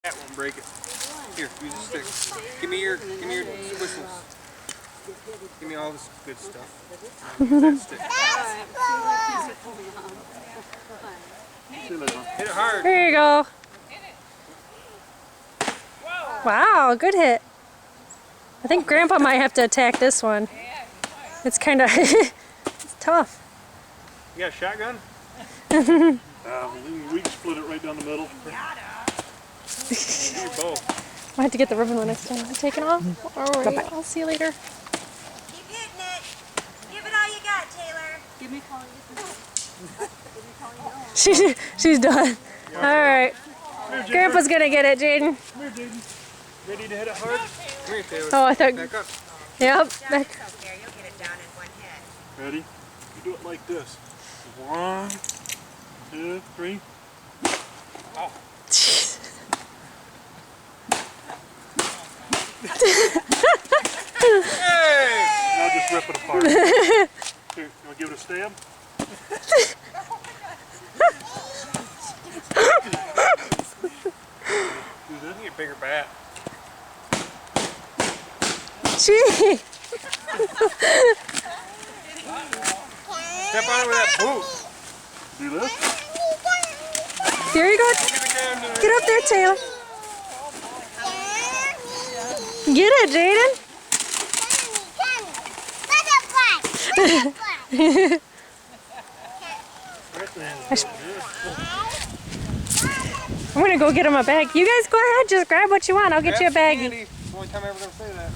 That won't break it. Here, use a stick. Give me your whistles. Give me all this good stuff. Use that stick. Hit it hard. There you go. Wow, good hit. I think Grandpa might have to attack this one. It's kind of it's tough. You got a shotgun? We can split it right down the middle. You both. I have to get the ribbon one next time. Take it off. All right, I'll see you later. Keep hitting it. Give it all you got, Taylor. Give me calling. She's done. All right. Grandpa's gonna get it, Jaden. Come here, Jaden. Ready to hit it hard? Come here, Taylor. Oh, I thought. Back up. Yep. Down yourself there. You'll get it down in one hit. Ready? You do it like this. 1, 2, 3. Oh. Hey! Now just rip it apart. Here, you want to give it a stab? Do this. You need a bigger bat. Gee. Step on it with that boot. Do this. There you go. Get up there, Taylor. Get it, Jaden. I'm gonna go get him a bag. You guys go ahead, just grab what you want. I'll get you a baggie. It's the only time I'm ever gonna say that.